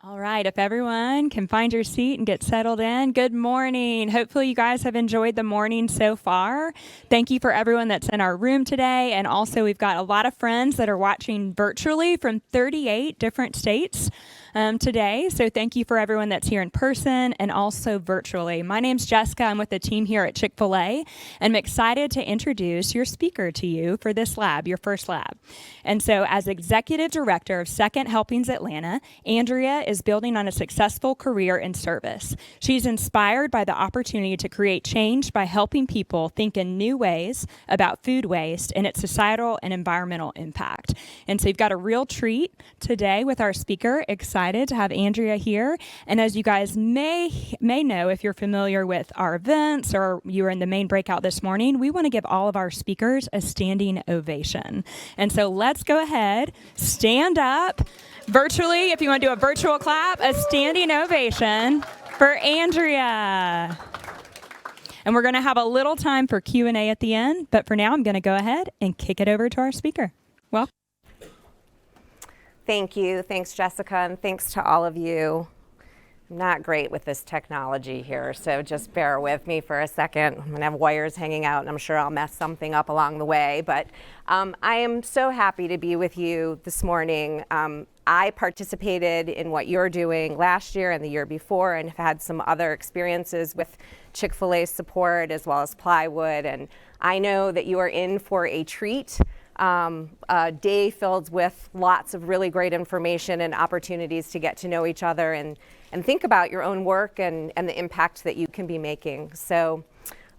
All right, if everyone can find your seat and get settled in, good morning. Hopefully you guys have enjoyed the morning so far. Thank you for everyone that's in our room today. And also we've got a lot of friends that are watching virtually from 38 different states today. So thank you for everyone that's here in person and also virtually. My name's Jessica. I'm with the team here at Chick-fil-A, and I'm excited to introduce your speaker to you for this lab, your first lab. And so as Executive Director of Second Helpings Atlanta, Andrea is building on a successful career in service. She's inspired by the opportunity to create change by helping people think in new ways about food waste and its societal and environmental impact. And so you've got a real treat today with our speaker. Excited to have Andrea here. And as you guys may know, if you're familiar with our events or you were in the main breakout this morning, we want to give all of our speakers a standing ovation. And so let's go ahead, stand up. Virtually, if you want to do a virtual clap, a standing ovation for Andrea. And we're going to have a little time for Q&A at the end, but for now, I'm going to go ahead and kick it over to our speaker. Welcome. Thank you. Thanks, Jessica, and thanks to all of you. I'm not great with this technology here, so just bear with me for a second. I'm going to have wires hanging out, and I'm sure I'll mess something up along the way. But I am so happy to be with you this morning. I participated in what you're doing last year and the year before and have had some other experiences with Chick-fil-A support as well as plywood. And I know that you are in for a treat. A day filled with lots of really great information and opportunities to get to know each other and think about your own work and the impact that you can be making. So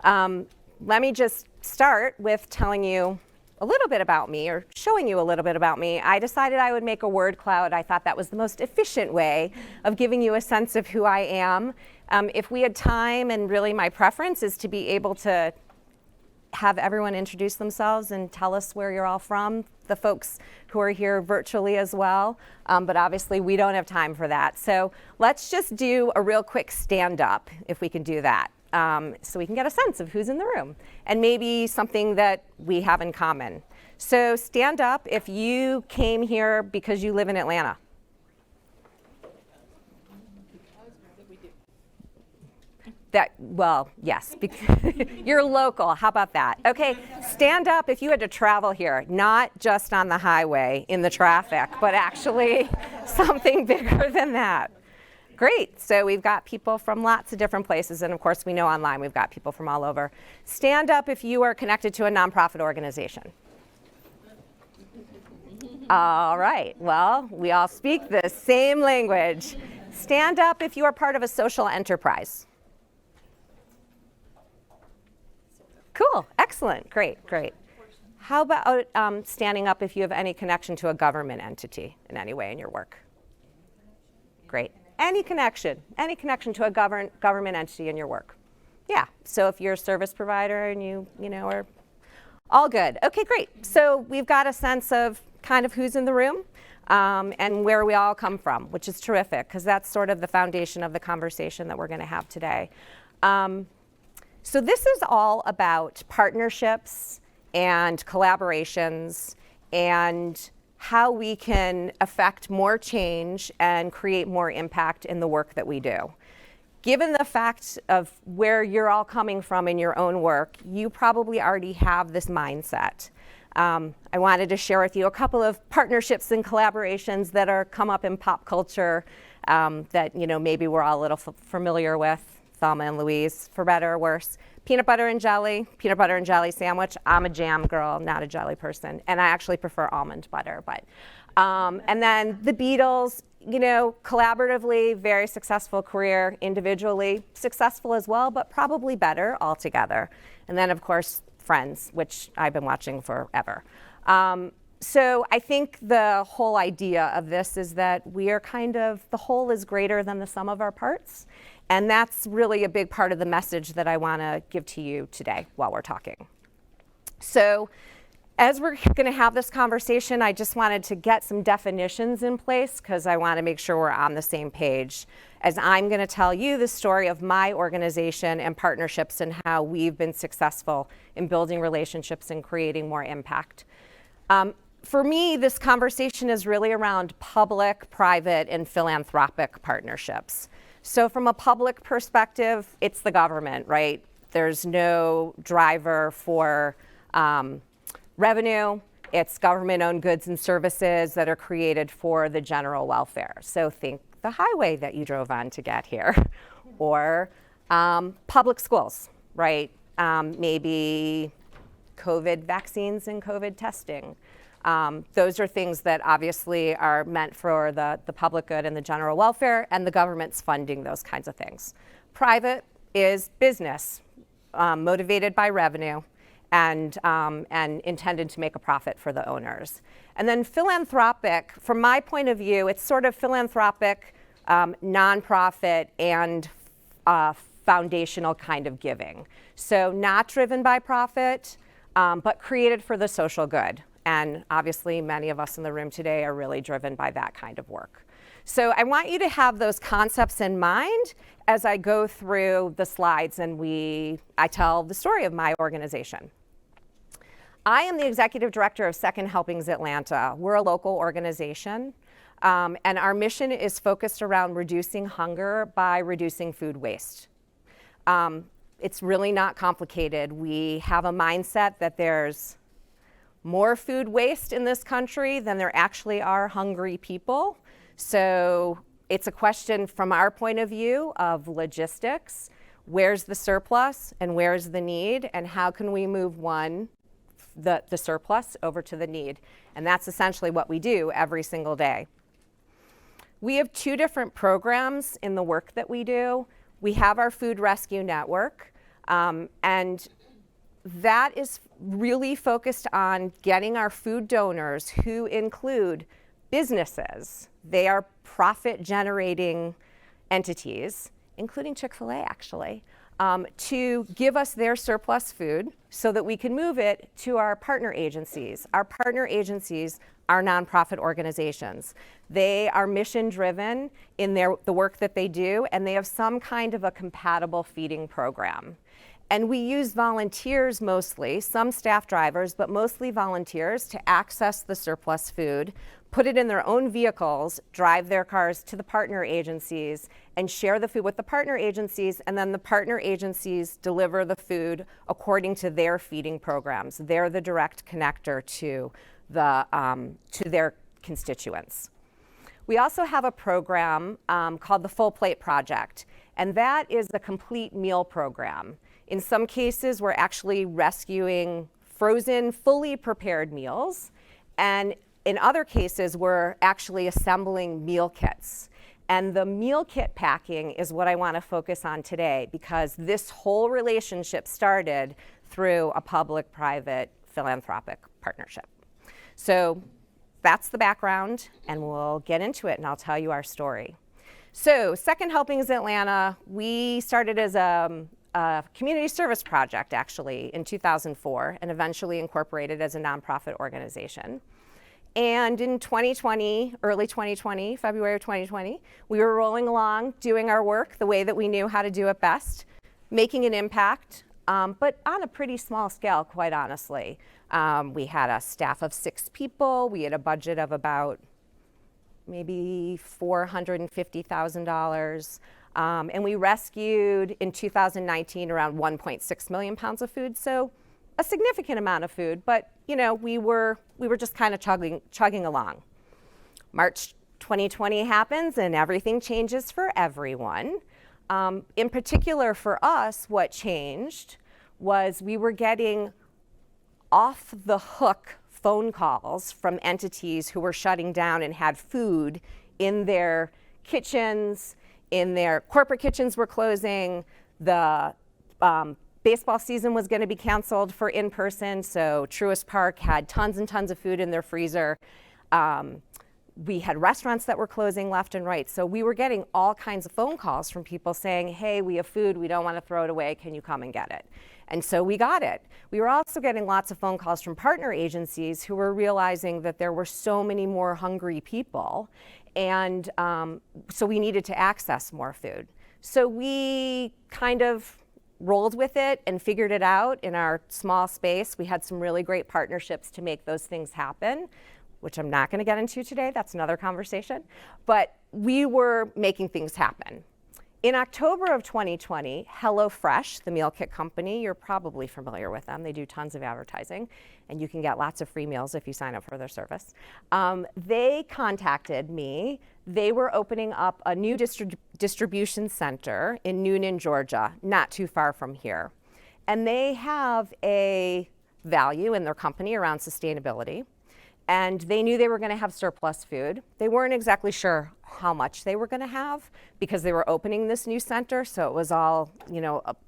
let me just start with telling you a little bit about me or showing you a little bit about me. I decided I would make a word cloud. I thought that was the most efficient way of giving you a sense of who I am. If we had time, and really my preference is to be able to have everyone introduce themselves and tell us where you're all from, the folks who are here virtually as well. But obviously we don't have time for that. So let's just do a real quick stand up if we can do that. So we can get a sense of who's in the room and maybe something that we have in common. So stand up if you came here because you live in Atlanta. Well, yes, you're local. How about that? Okay, stand up if you had to travel here, not just on the highway in the traffic, but actually something bigger than that. Great, so we've got people from lots of different places, and of course we know online we've got people from all over. Stand up if you are connected to a nonprofit organization. All right, well, we all speak the same language. Stand up if you are part of a social enterprise. Cool, excellent, great. How about standing up if you have any connection to a government entity in any way in your work? Great, any connection to a government entity in your work? Yeah, so if you're a service provider and you know, are all good. Okay, great, so we've got a sense of kind of who's in the room and where we all come from, which is terrific because that's sort of the foundation of the conversation that we're gonna have today. So this is all about partnerships and collaborations and how we can affect more change and create more impact in the work that we do. Given the fact of where you're all coming from in your own work, you probably already have this mindset. I wanted to share with you a couple of partnerships and collaborations that are come up in pop culture that maybe we're all a little familiar with. Thelma and Louise, for better or worse. Peanut butter and jelly sandwich. I'm a jam girl, not a jelly person. And I actually prefer almond butter. But and then the Beatles, collaboratively, very successful career, individually, successful as well, but probably better altogether. And then, of course, Friends, which I've been watching forever. So I think the whole idea of this is that we are the whole is greater than the sum of our parts. And that's really a big part of the message that I want to give to you today while we're talking. So as we're going to have this conversation, I just wanted to get some definitions in place because I want to make sure we're on the same page as I'm going to tell you the story of my organization and partnerships and how we've been successful in building relationships and creating more impact. for me, this conversation is really around public, private, and philanthropic partnerships. So from a public perspective, it's the government, right? There's no driver for revenue. It's government-owned goods and services that are created for the general welfare. So think the highway that you drove on to get here, or public schools, right? Maybe COVID vaccines and COVID testing. Those are things that obviously are meant for the public good and the general welfare, and the government's funding those kinds of things. Private is business, motivated by revenue and intended to make a profit for the owners. And then philanthropic, from my point of view, it's sort of philanthropic, nonprofit, and foundational kind of giving. So not driven by profit, but created for the social good. And obviously, many of us in the room today are really driven by that kind of work. So I want you to have those concepts in mind as I go through the slides and I tell the story of my organization. I am the executive director of Second Helpings Atlanta. We're a local organization, and our mission is focused around reducing hunger by reducing food waste. It's really not complicated. We have a mindset that there's more food waste in this country than there actually are hungry people. So it's a question from our point of view of logistics. Where's the surplus and where's the need, and how can we move the surplus over to the need? And that's essentially what we do every single day. We have two different programs in the work that we do. We have our food rescue network, and that is really focused on getting our food donors, who include businesses. They are profit-generating entities, including Chick-fil-A actually, to give us their surplus food so that we can move it to our partner agencies. Our partner agencies are nonprofit organizations. They are mission-driven in the work that they do, and they have some kind of a compatible feeding program. And we use volunteers mostly, some staff drivers, but mostly volunteers to access the surplus food, put it in their own vehicles, drive their cars to the partner agencies, and share the food with the partner agencies, and then the partner agencies deliver the food according to their feeding programs. They're the direct connector to their constituents. We also have a program called the Full Plate Project, and that is a complete meal program. In some cases, we're actually rescuing frozen, fully prepared meals, and in other cases, we're actually assembling meal kits. And the meal kit packing is what I want to focus on today, because this whole relationship started through a public-private philanthropic partnership. So that's the background, and we'll get into it, and I'll tell you our story. So Second Helpings Atlanta, we started as a community service project actually in 2004, and eventually incorporated as a nonprofit organization. And in 2020, early 2020, February of 2020, we were rolling along, doing our work the way that we knew how to do it best, making an impact, but on a pretty small scale, quite honestly. We had a staff of 6 people. We had a budget of about maybe $450,000. And we rescued in 2019 around 1.6 million pounds of food. So a significant amount of food, but we were just kind of chugging along. March 2020 happens and everything changes for everyone. In particular for us, what changed was we were getting off the hook phone calls from entities who were shutting down and had food in their kitchens, in their corporate kitchens were closing. The baseball season was going to be canceled for in-person, so Truist Park had tons and tons of food in their freezer. We had restaurants that were closing left and right. So we were getting all kinds of phone calls from people saying, hey, we have food, we don't want to throw it away, can you come and get it? And so we got it. We were also getting lots of phone calls from partner agencies who were realizing that there were so many more hungry people, and so we needed to access more food. So we kind of rolled with it and figured it out in our small space. We had some really great partnerships to make those things happen, which I'm not going to get into today. That's another conversation. But we were making things happen. In October of 2020, HelloFresh, the meal kit company, you're probably familiar with them. They do tons of advertising, and you can get lots of free meals if you sign up for their service. They contacted me. They were opening up a new distribution center in Noonan, Georgia, not too far from here. And they have a value in their company around sustainability. And they knew they were going to have surplus food. They weren't exactly sure how much they were going to have because they were opening this new center, so it was all,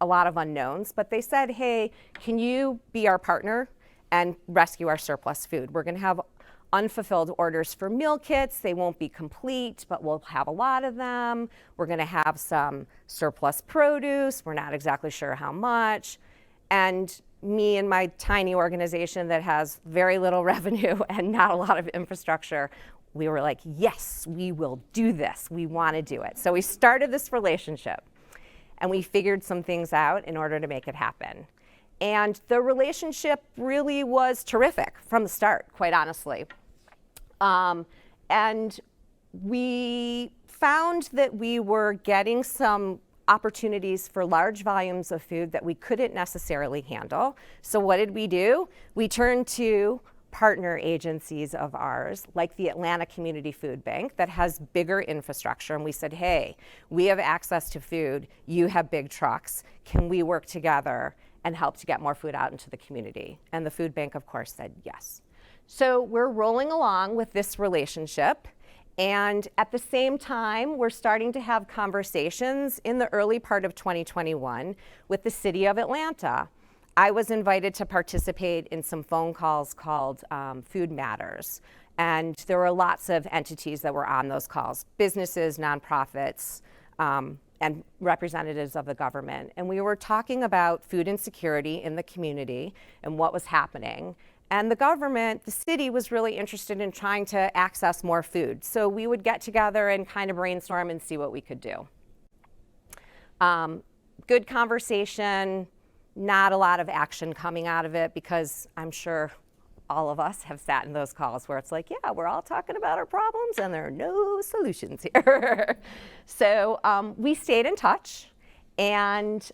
a lot of unknowns. But they said, hey, can you be our partner and rescue our surplus food? We're going to have unfulfilled orders for meal kits. They won't be complete, but we'll have a lot of them. We're going to have some surplus produce. We're not exactly sure how much. And me and my tiny organization that has very little revenue and not a lot of infrastructure, we were like, yes, we will do this. We want to do it. So we started this relationship and we figured some things out in order to make it happen. And the relationship really was terrific from the start, quite honestly. And we found that we were getting some opportunities for large volumes of food that we couldn't necessarily handle. So what did we do? We turned to partner agencies of ours, like the Atlanta Community Food Bank, that has bigger infrastructure. And we said, hey, we have access to food. You have big trucks. Can we work together and help to get more food out into the community? And the food bank, of course, said yes. So we're rolling along with this relationship. And at the same time, we're starting to have conversations in the early part of 2021 with the city of Atlanta. I was invited to participate in some phone calls called Food Matters. And there were lots of entities that were on those calls, businesses, nonprofits, and representatives of the government. And we were talking about food insecurity in the community and what was happening. And the government, the city, was really interested in trying to access more food. So we would get together and kind of brainstorm and see what we could do. Good conversation, not a lot of action coming out of it, because I'm sure all of us have sat in those calls where it's like, yeah, we're all talking about our problems and there are no solutions here. So we stayed in touch, and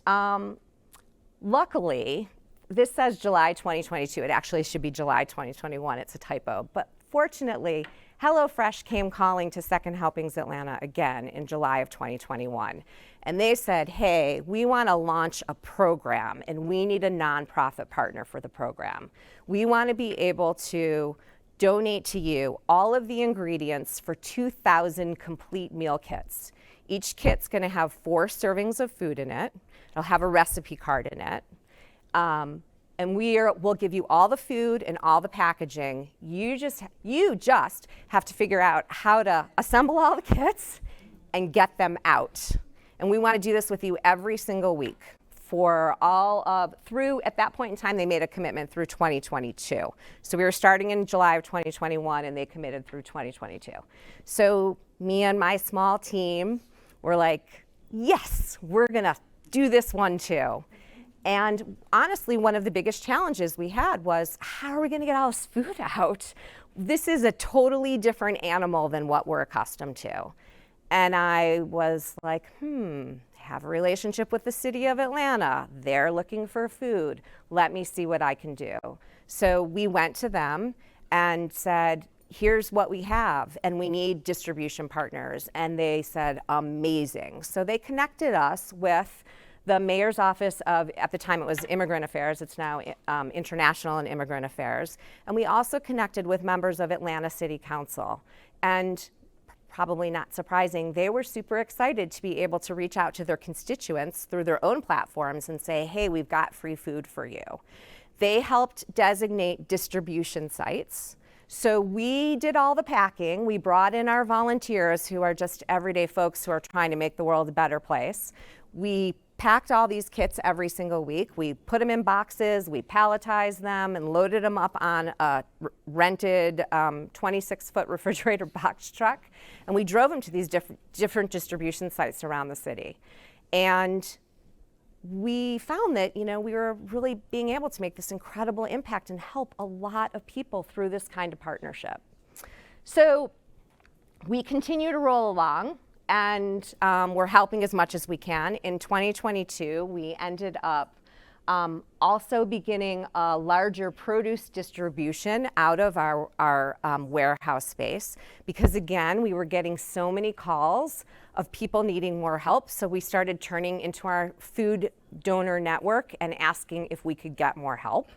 luckily, this says July 2022. It actually should be July 2021. It's a typo. But fortunately, HelloFresh came calling to Second Helpings Atlanta again in July of 2021. And they said, hey, we want to launch a program and we need a nonprofit partner for the program. We want to be able to donate to you all of the ingredients for 2,000 complete meal kits. Each kit's going to have 4 servings of food in it. It'll have a recipe card in it. And we'll give you all the food and all the packaging. You just have to figure out how to assemble all the kits and get them out. And we want to do this with you every single week at that point in time, they made a commitment through 2022. So we were starting in July of 2021 and they committed through 2022. So me and my small team were like, yes, we're gonna do this one too. And honestly, one of the biggest challenges we had was, how are we going to get all this food out? This is a totally different animal than what we're accustomed to. And I was like, have a relationship with the city of Atlanta. They're looking for food. Let me see what I can do. So we went to them and said, here's what we have, and we need distribution partners. And they said, amazing. So they connected us with the mayor's office of, at the time it was Immigrant Affairs, it's now International and Immigrant Affairs. And we also connected with members of Atlanta City Council. And probably not surprising, they were super excited to be able to reach out to their constituents through their own platforms and say, hey, we've got free food for you. They helped designate distribution sites. So we did all the packing. We brought in our volunteers who are just everyday folks who are trying to make the world a better place. We packed all these kits every single week. We put them in boxes, we palletized them and loaded them up on a rented 26-foot refrigerator box truck. And we drove them to these different distribution sites around the city. And we found that, we were really being able to make this incredible impact and help a lot of people through this kind of partnership. So we continue to roll along, and we're helping as much as we can. In 2022, we ended up also beginning a larger produce distribution out of our warehouse space, because again, we were getting so many calls of people needing more help. So we started turning into our food donor network and asking if we could get more help.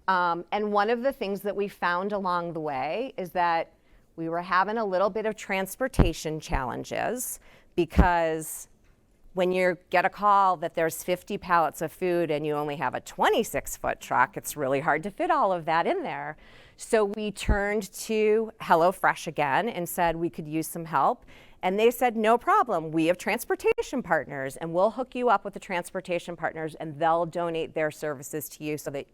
And one of the things that we found along the way is that we were having a little bit of transportation challenges, because when you get a call that there's 50 pallets of food and you only have a 26-foot truck, it's really hard to fit all of that in there. So we turned to HelloFresh again and said we could use some help. And they said, no problem, we have transportation partners, and we'll hook you up with the transportation partners, and they'll donate their services to you so that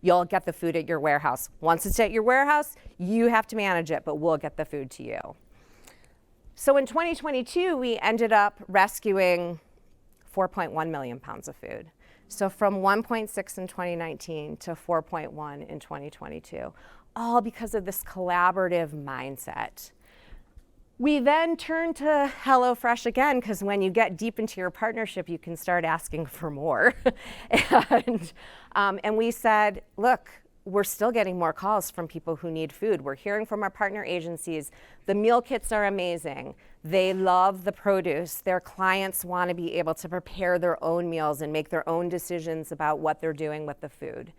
you'll get the food at your warehouse. Once it's at your warehouse, you have to manage it, but we'll get the food to you. So in 2022, we ended up rescuing 4.1 million pounds of food. So from 1.6 in 2019 to 4.1 in 2022, all because of this collaborative mindset. We then turned to HelloFresh again, because when you get deep into your partnership, you can start asking for more. And we said, look, we're still getting more calls from people who need food. We're hearing from our partner agencies, the meal kits are amazing. They love the produce. Their clients want to be able to prepare their own meals and make their own decisions about what they're doing with the food.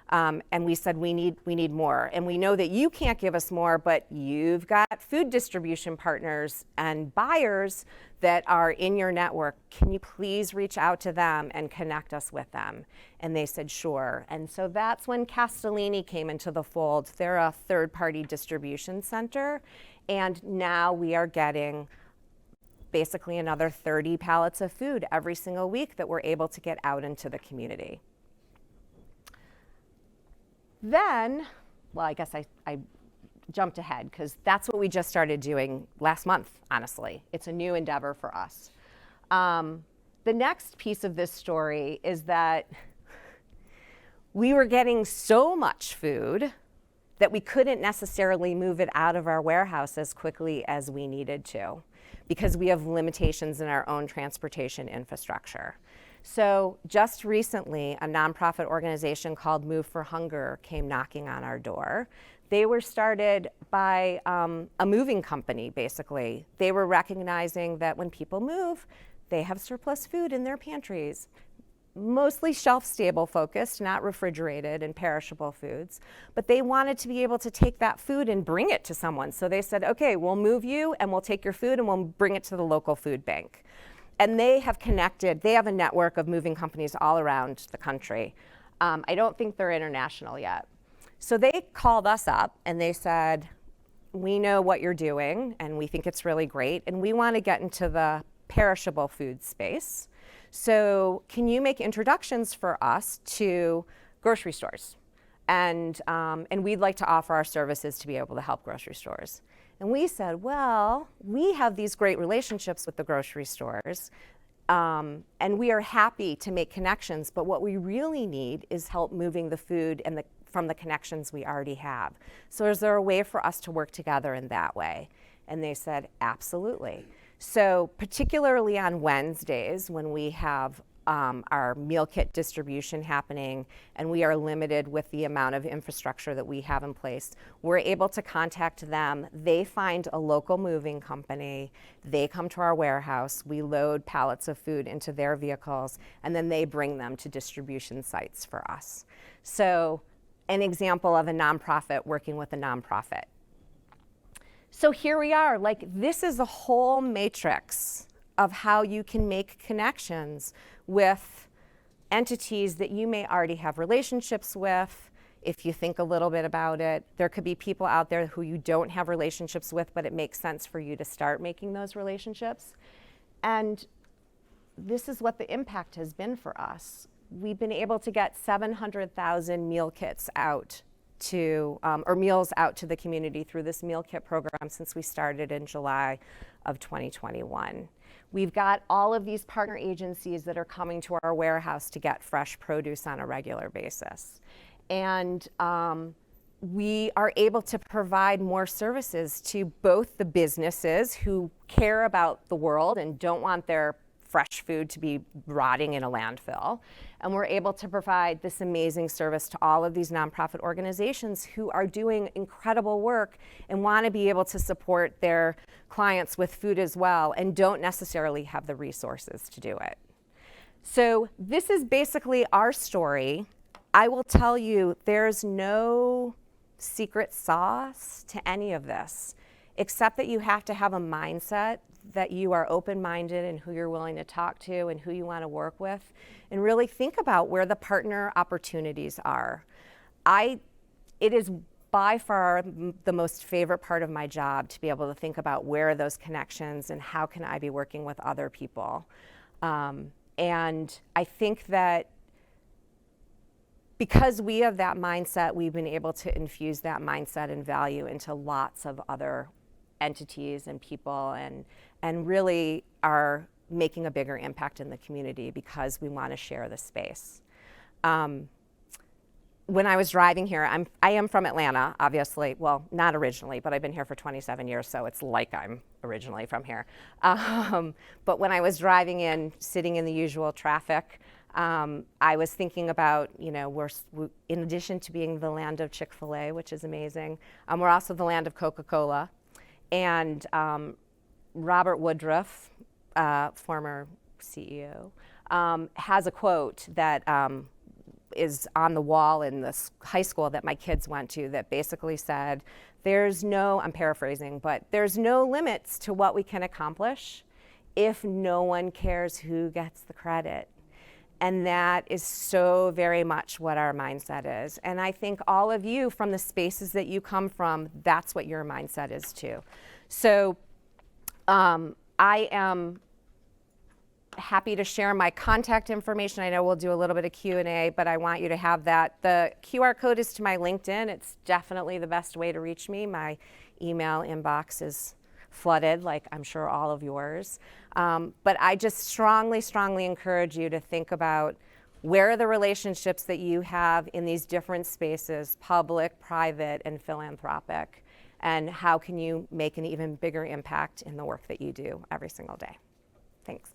And we said, we need more. And we know that you can't give us more, but you've got food distribution partners and buyers that are in your network. Can you please reach out to them and connect us with them? And they said, sure. And so that's when Castellini came into the fold. They're a third-party distribution center. And now we are getting basically another 30 pallets of food every single week that we're able to get out into the community. Then, well, I guess I jumped ahead, because that's what we just started doing last month, honestly. It's a new endeavor for us. The next piece of this story is that we were getting so much food that we couldn't necessarily move it out of our warehouse as quickly as we needed to, because we have limitations in our own transportation infrastructure. So just recently, a nonprofit organization called Move for Hunger came knocking on our door. They were started by a moving company, basically. They were recognizing that when people move, they have surplus food in their pantries, mostly shelf-stable focused, not refrigerated and perishable foods. But they wanted to be able to take that food and bring it to someone. So they said, okay, we'll move you and we'll take your food and we'll bring it to the local food bank. And they have connected, they have a network of moving companies all around the country. I don't think they're international yet. So they called us up and they said, we know what you're doing and we think it's really great, and we want to get into the perishable food space. So can you make introductions for us to grocery stores? And we'd like to offer our services to be able to help grocery stores. And we said, well, we have these great relationships with the grocery stores, and we are happy to make connections, but what we really need is help moving the food and from the connections we already have. So is there a way for us to work together in that way? And they said, absolutely. So particularly on Wednesdays, when we have our meal kit distribution happening and we are limited with the amount of infrastructure that we have in place, we're able to contact them. They find a local moving company, they come to our warehouse, we load pallets of food into their vehicles, and then they bring them to distribution sites for us. So an example of a nonprofit working with a nonprofit. So here we are, like, this is a whole matrix of how you can make connections with entities that you may already have relationships with. If you think a little bit about it, there could be people out there who you don't have relationships with, but it makes sense for you to start making those relationships. And this is what the impact has been for us. We've been able to get 700,000 meal kits out to, or meals out to the community through this meal kit program since we started in July of 2021. We've got all of these partner agencies that are coming to our warehouse to get fresh produce on a regular basis. And we are able to provide more services to both the businesses who care about the world and don't want their fresh food to be rotting in a landfill. And we're able to provide this amazing service to all of these nonprofit organizations who are doing incredible work and want to be able to support their clients with food as well and don't necessarily have the resources to do it. So this is basically our story. I will tell you, there's no secret sauce to any of this, except that you have to have a mindset that you are open-minded in who you're willing to talk to and who you want to work with, and really think about where the partner opportunities are. It is by far the most favorite part of my job to be able to think about where are those connections and how can I be working with other people. And I think that because we have that mindset, we've been able to infuse that mindset and value into lots of other entities and people, and really are making a bigger impact in the community because we want to share the space. When I was driving here, I am from Atlanta, obviously. Well, not originally, but I've been here for 27 years, so it's like I'm originally from here. But when I was driving in, sitting in the usual traffic, I was thinking about, we're in addition to being the land of Chick-fil-A, which is amazing, we're also the land of Coca-Cola. And Robert Woodruff, former CEO, has a quote that is on the wall in this high school that my kids went to that basically said, I'm paraphrasing, but there's no limits to what we can accomplish if no one cares who gets the credit. And that is so very much what our mindset is. And I think all of you, from the spaces that you come from, that's what your mindset is too. So I am happy to share my contact information. I know we'll do a little bit of Q&A, but I want you to have that. The QR code is to my LinkedIn. It's definitely the best way to reach me. My email inbox is flooded, like I'm sure all of yours. But I just strongly, strongly encourage you to think about where are the relationships that you have in these different spaces, public, private, and philanthropic, and how can you make an even bigger impact in the work that you do every single day. Thanks.